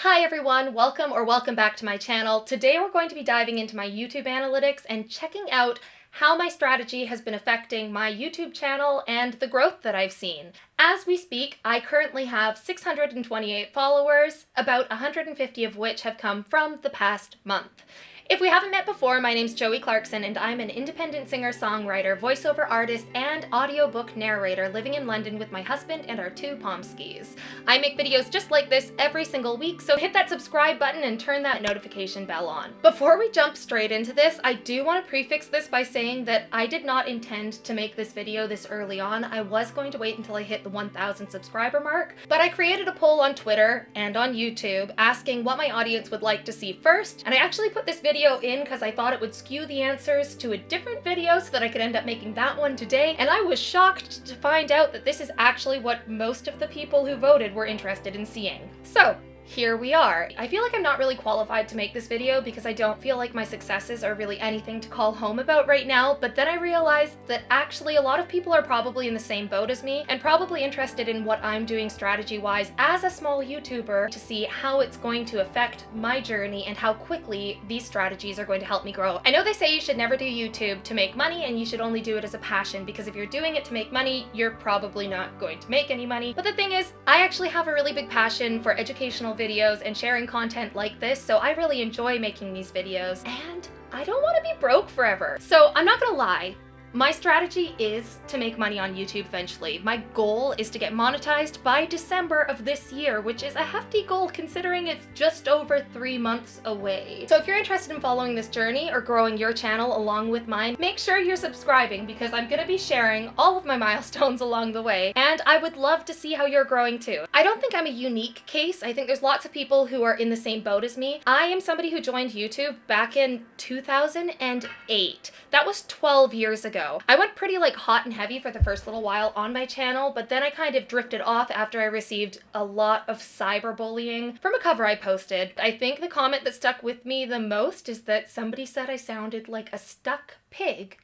Hi everyone, welcome back to my channel. Today we're going to be diving into my YouTube analytics and checking out how my strategy has been affecting my YouTube channel and the growth that I've seen. As we speak, I currently have 628 followers, about 150 of which have come from the past month. If we haven't met before, my name's Joey Clarkson and I'm an independent singer-songwriter, voiceover artist, and audiobook narrator living in London with my husband and our two Pomskis. I make videos just like this every single week, so hit that subscribe button and turn that notification bell on. Before we jump straight into this, I do want to prefix this by saying that I did not intend to make this video this early on. I was going to wait until I hit the 1,000 subscriber mark, but I created a poll on Twitter and on YouTube asking what my audience would like to see first, and I actually put this video in because I thought it would skew the answers to a different video so that I could end up making that one today, and I was shocked to find out that this is actually what most of the people who voted were interested in seeing. So here we are. I feel like I'm not really qualified to make this video because I don't feel like my successes are really anything to call home about right now, but then I realized that actually a lot of people are probably in the same boat as me and probably interested in what I'm doing strategy-wise as a small YouTuber to see how it's going to affect my journey and how quickly these strategies are going to help me grow. I know they say you should never do YouTube to make money and you should only do it as a passion, because if you're doing it to make money, you're probably not going to make any money. But the thing is, I actually have a really big passion for educational videos and sharing content like this, so I really enjoy making these videos, and I don't want to be broke forever. So I'm not gonna lie, my strategy is to make money on YouTube eventually. My goal is to get monetized by December of this year, which is a hefty goal considering it's just over 3 months away. So if you're interested in following this journey or growing your channel along with mine, make sure you're subscribing because I'm gonna be sharing all of my milestones along the way, and I would love to see how you're growing too. I don't think I'm a unique case. I think there's lots of people who are in the same boat as me. I am somebody who joined YouTube back in 2008. That was 12 years ago. I went pretty hot and heavy for the first little while on my channel, but then I kind of drifted off after I received a lot of cyberbullying from a cover I posted. I think the comment that stuck with me the most is that somebody said I sounded like a stuck pig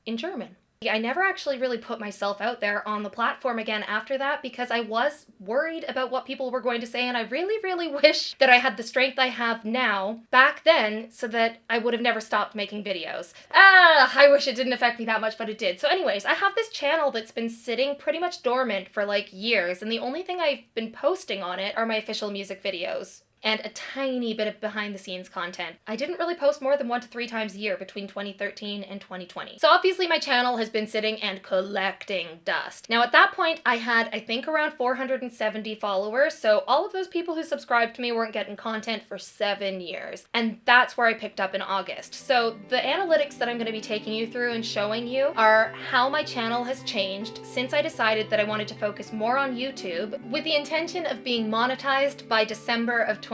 in German. I never actually really put myself out there on the platform again after that because I was worried about what people were going to say, and I really wish that I had the strength I have now back then so that I would have never stopped making videos. I wish it didn't affect me that much, but it did. So anyways, I have this channel that's been sitting pretty much dormant for years, and the only thing I've been posting on it are my official music videos and a tiny bit of behind-the-scenes content. I didn't really post more than 1 to 3 times a year between 2013 and 2020. So obviously my channel has been sitting and collecting dust. Now at that point, I had, I think, around 470 followers, so all of those people who subscribed to me weren't getting content for 7 years. And that's where I picked up in August. So the analytics that I'm gonna be taking you through and showing you are how my channel has changed since I decided that I wanted to focus more on YouTube with the intention of being monetized by December of 2020.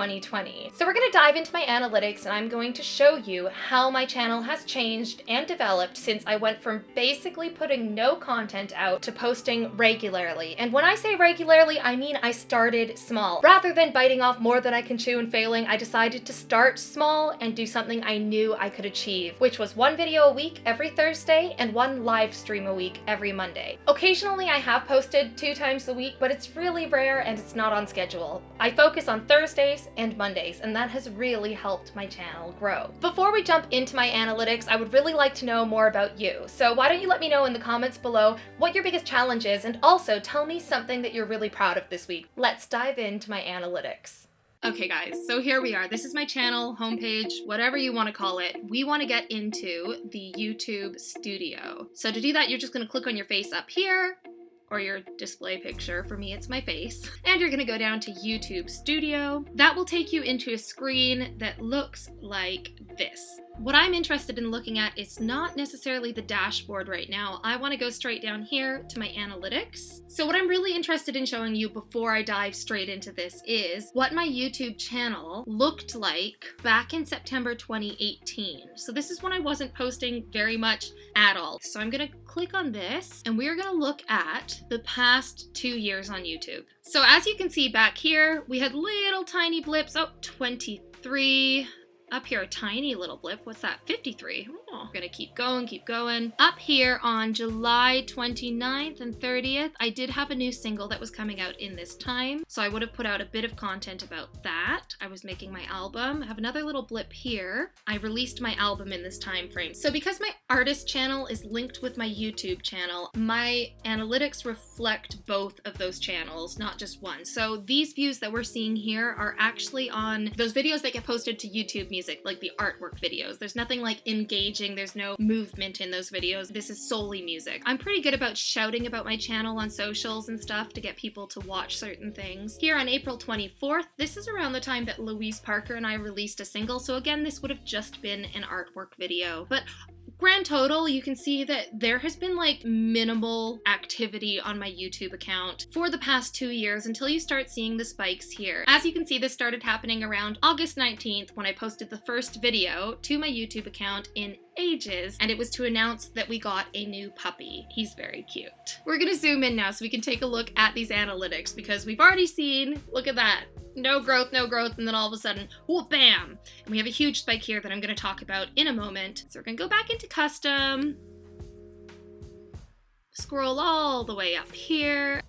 So we're going to dive into my analytics and I'm going to show you how my channel has changed and developed since I went from basically putting no content out to posting regularly. And when I say regularly, I mean I started small. Rather than biting off more than I can chew and failing, I decided to start small and do something I knew I could achieve, which was 1 video a week every Thursday and 1 live stream a week every Monday. Occasionally I have posted 2 times a week, but it's really rare and it's not on schedule. I focus on Thursdays and Mondays, and that has really helped my channel grow. Before we jump into my analytics, I would really like to know more about you. So why don't you let me know in the comments below what your biggest challenge is, and also tell me something that you're really proud of this week. Let's dive into my analytics. Okay guys, so here we are. This is my channel, homepage, whatever you want to call it. We want to get into the YouTube studio. So to do that, you're just going to click on your face up here, or your display picture. For me, it's my face. And you're gonna go down to YouTube Studio. That will take you into a screen that looks like this. What I'm interested in looking at is not necessarily the dashboard right now. I want to go straight down here to my analytics. So what I'm really interested in showing you before I dive straight into this is what my YouTube channel looked like back in September 2018. So this is when I wasn't posting very much at all. So I'm gonna click on this and we are gonna look at the past 2 years on YouTube. So as you can see back here, we had little tiny blips. Oh, 23, Up here, a tiny little blip. What's that? 53. Oh, we're gonna keep going, keep going. Up here on July 29th and 30th, I did have a new single that was coming out in this time. So I would have put out a bit of content about that. I was making my album. I have another little blip here. I released my album in this time frame. So because my artist channel is linked with my YouTube channel, my analytics reflect both of those channels, not just one. So these views that we're seeing here are actually on those videos that get posted to YouTube Music, like the artwork videos. There's nothing like engaging, there's no movement in those videos. This is solely music. I'm pretty good about shouting about my channel on socials and stuff to get people to watch certain things. Here on April 24th, this is around the time that Louise Parker and I released a single. So again, this would have just been an artwork video. But grand total, you can see that there has been like minimal activity on my YouTube account for the past 2 years until you start seeing the spikes here. As you can see, this started happening around August 19th when I posted the first video to my YouTube account in ages, and it was to announce that we got a new puppy. He's very cute. We're gonna zoom in now so we can take a look at these analytics because we've already seen, look at that, no growth, and then all of a sudden, whoa, bam! And we have a huge spike here that I'm gonna talk about in a moment. So we're gonna go back into custom, scroll all the way up here.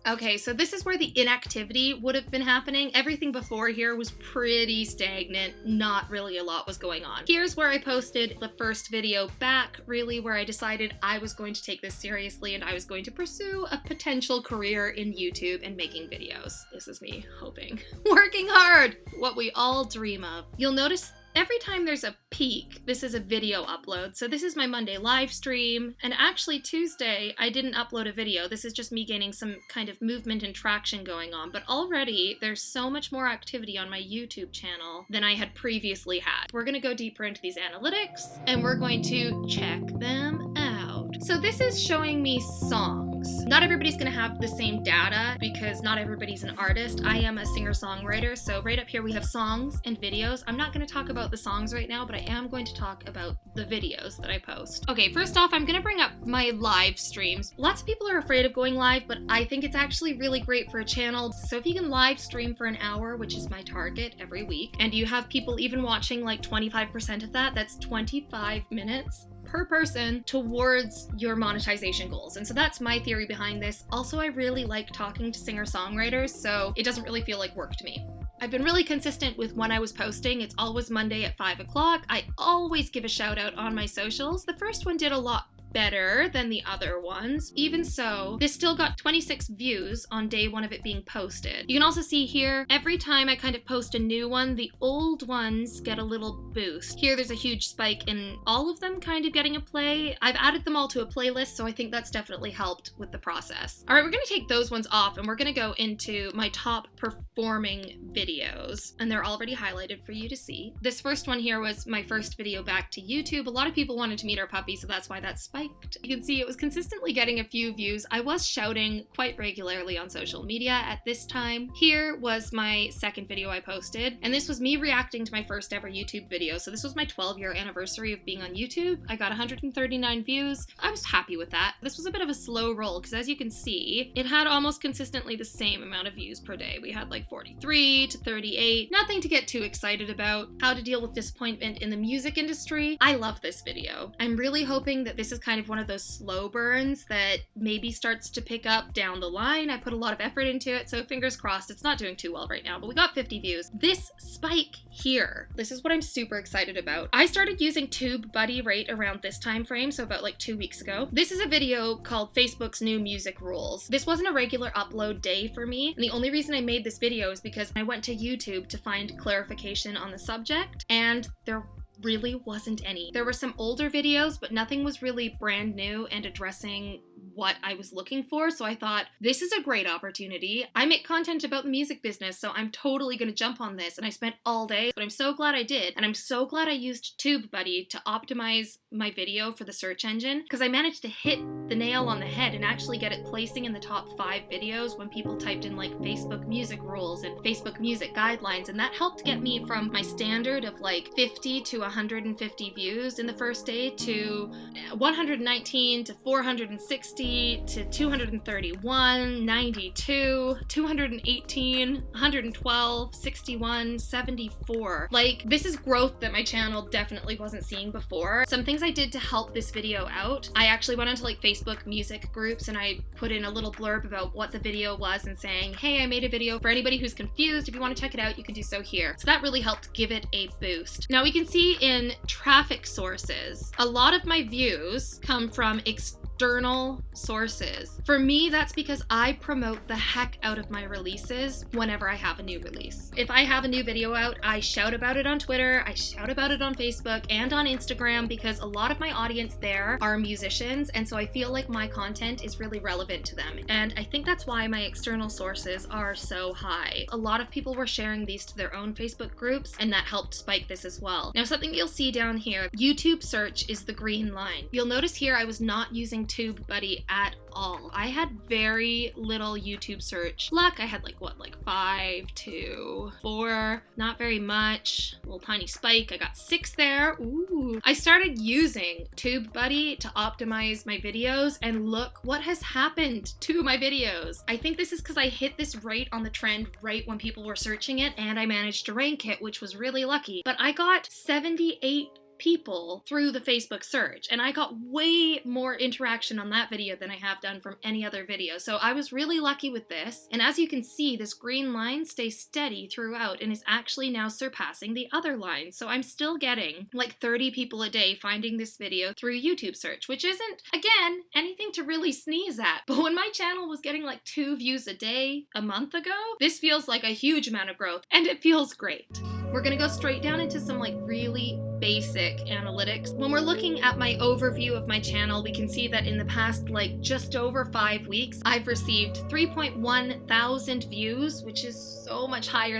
Okay, so this is where the inactivity would have been happening. Everything before here was pretty stagnant, not really a lot was going on. Here's where I posted the first video back, really where I decided I was going to take this seriously and I was going to pursue a potential career in YouTube and making videos. This is me hoping. Working hard! What we all dream of. You'll notice every time there's a peak, this is a video upload. So this is my Monday live stream, and actually Tuesday I didn't upload a video. This is just me gaining some kind of movement and traction going on, but already there's so much more activity on my YouTube channel than I had previously had. We're gonna go deeper into these analytics and we're going to check them out. So this is showing me songs. Not everybody's gonna have the same data because not everybody's an artist. I am a singer-songwriter, so right up here we have songs and videos. I'm not gonna talk about the songs right now, but I am going to talk about the videos that I post. Okay, first off, I'm gonna bring up my live streams. Lots of people are afraid of going live, but I think it's actually really great for a channel. So if you can live stream for an hour, which is my target every week, and you have people even watching like 25% of that, that's 25 minutes per person towards your monetization goals. And so that's my theory behind this. Also, I really like talking to singer-songwriters, so it doesn't really feel like work to me. I've been really consistent with when I was posting. It's always Monday at 5 o'clock. I always give a shout out on my socials. The first one did a lot better than the other ones. Even so, this still got 26 views on day one of it being posted. You can also see here, every time I kind of post a new one, the old ones get a little boost. Here there's a huge spike in all of them kind of getting a play. I've added them all to a playlist, so I think that's definitely helped with the process. All right, we're gonna take those ones off and we're gonna go into my top performing videos, and they're already highlighted for you to see. This first one here was my first video back to YouTube. A lot of people wanted to meet our puppy, so that's why that spiked. You can see it was consistently getting a few views. I was shouting quite regularly on social media at this time. Here was my second video I posted, and this was me reacting to my first ever YouTube video. So this was my 12-year anniversary of being on YouTube. I got 139 views. I was happy with that. This was a bit of a slow roll because, as you can see, it had almost consistently the same amount of views per day. We had like 43 to 38. Nothing to get too excited about. How to deal with disappointment in the music industry. I love this video. I'm really hoping that this is kind of one of those slow burns that maybe starts to pick up down the line. I put a lot of effort into it, so fingers crossed. It's not doing too well right now, but we got 50 views. This spike here, this is what I'm super excited about. I started using TubeBuddy right around this time frame, so about like 2 weeks ago. This is a video called Facebook's New Music Rules. This wasn't a regular upload day for me, and the only reason I made this video is because I went to YouTube to find clarification on the subject, and there really wasn't any. There were some older videos, but nothing was really brand new and addressing what I was looking for, so I thought, this is a great opportunity. I make content about the music business, so I'm totally gonna jump on this, and I spent all day, but I'm so glad I did, and I'm so glad I used TubeBuddy to optimize my video for the search engine, because I managed to hit the nail on the head and actually get it placing in the top 5 videos when people typed in like Facebook music rules and Facebook music guidelines, and that helped get me from my standard of like 50 to 150 views in the first day to 119 to 460 260 to 231, 92, 218, 112, 61, 74. Like, this is growth that my channel definitely wasn't seeing before. Some things I did to help this video out, I actually went into like Facebook music groups and I put in a little blurb about what the video was and saying, hey, I made a video. For anybody who's confused, if you want to check it out, you can do so here. So that really helped give it a boost. Now we can see in traffic sources, a lot of my views come from external sources. For me, that's because I promote the heck out of my releases whenever I have a new release. If I have a new video out, I shout about it on Twitter, I shout about it on Facebook and on Instagram, because a lot of my audience there are musicians, and so I feel like my content is really relevant to them. And I think that's why my external sources are so high. A lot of people were sharing these to their own Facebook groups, and that helped spike this as well. Now, something you'll see down here, YouTube search is the green line. You'll notice here I was not using TubeBuddy at all. I had very little YouTube search luck. I had like 5 to 4, not very much. A little tiny spike. I got 6 there. Ooh. I started using TubeBuddy to optimize my videos, and look what has happened to my videos. I think this is because I hit this right on the trend right when people were searching it, and I managed to rank it, which was really lucky. But I got 78 people through the Facebook search, and I got way more interaction on that video than I have done from any other video. So I was really lucky with this, and as you can see, this green line stays steady throughout and is actually now surpassing the other lines. So I'm still getting like 30 people a day finding this video through YouTube search, which isn't, again, anything to really sneeze at. But when my channel was getting like 2 views a day a month ago, this feels like a huge amount of growth, and it feels great. We're gonna go straight down into some like really basic analytics. When we're looking at my overview of my channel, we can see that in the past like just over 5 weeks, I've received 3.1 thousand views, which is so much higher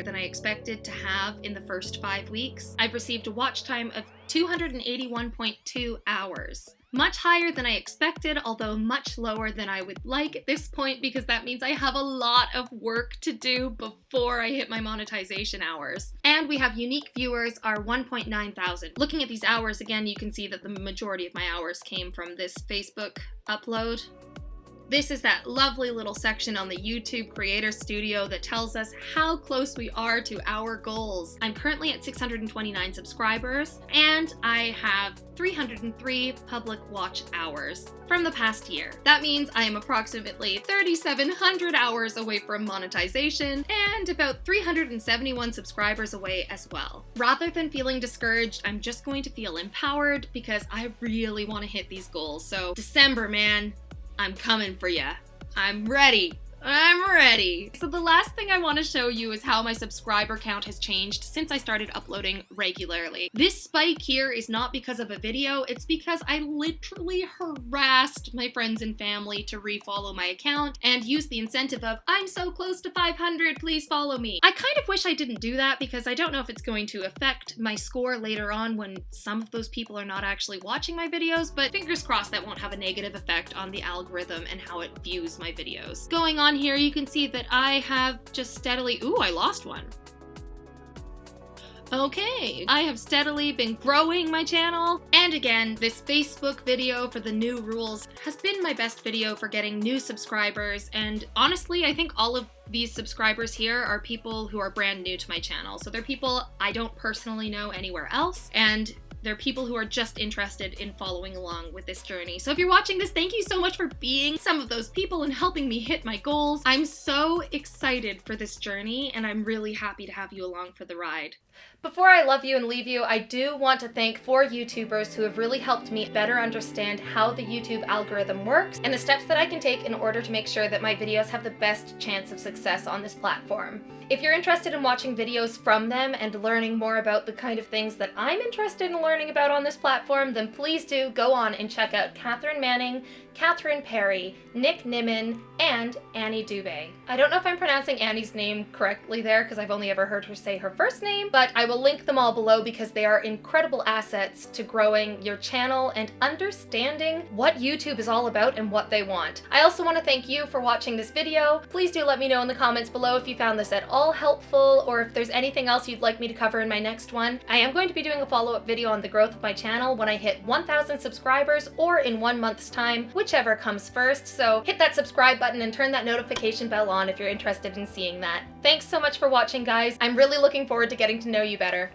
than I expected to have in the first 5 weeks. I've received a watch time of 281.2 hours. Much higher than I expected, although much lower than I would like at this point, because that means I have a lot of work to do before I hit my monetization hours. And we have unique viewers are 1.9 thousand. Looking at these hours again, you can see that the majority of my hours came from this Facebook upload. This is that lovely little section on the YouTube Creator Studio that tells us how close we are to our goals. I'm currently at 629 subscribers, and I have 303 public watch hours from the past year. That means I am approximately 3,700 hours away from monetization and about 371 subscribers away as well. Rather than feeling discouraged, I'm just going to feel empowered because I really want to hit these goals. So December, man, I'm coming for ya. I'm ready. I'm ready. So the last thing I want to show you is how my subscriber count has changed since I started uploading regularly. This spike here is not because of a video, it's because I literally harassed my friends and family to refollow my account and used the incentive of, I'm so close to 500, please follow me. I kind of wish I didn't do that because I don't know if it's going to affect my score later on when some of those people are not actually watching my videos, but fingers crossed that won't have a negative effect on the algorithm and how it views my videos. Going on here, you can see that I have just steadily, ooh, I lost one. Okay, I have steadily been growing my channel, and again, this Facebook video for the new rules has been my best video for getting new subscribers, and honestly, I think all of these subscribers here are people who are brand new to my channel, so they're people I don't personally know anywhere else, and they're people who are just interested in following along with this journey. So if you're watching this, thank you so much for being some of those people and helping me hit my goals. I'm so excited for this journey, and I'm really happy to have you along for the ride. Before I love you and leave you, I do want to thank 4 YouTubers who have really helped me better understand how the YouTube algorithm works and the steps that I can take in order to make sure that my videos have the best chance of success on this platform. If you're interested in watching videos from them and learning more about the kind of things that I'm interested in learning about on this platform, then please do go on and check out Catherine Manning, Catherine Perry, Nick Nimmin, and Annie Dubé. I don't know if I'm pronouncing Annie's name correctly there because I've only ever heard her say her first name, but I will link them all below because they are incredible assets to growing your channel and understanding what YouTube is all about and what they want. I also want to thank you for watching this video. Please do let me know in the comments below if you found this at all helpful or if there's anything else you'd like me to cover in my next one. I am going to be doing a follow-up video on on the growth of my channel when I hit 1,000 subscribers or in 1 month's time, whichever comes first, so hit that subscribe button and turn that notification bell on if you're interested in seeing that. Thanks so much for watching, guys. I'm really looking forward to getting to know you better.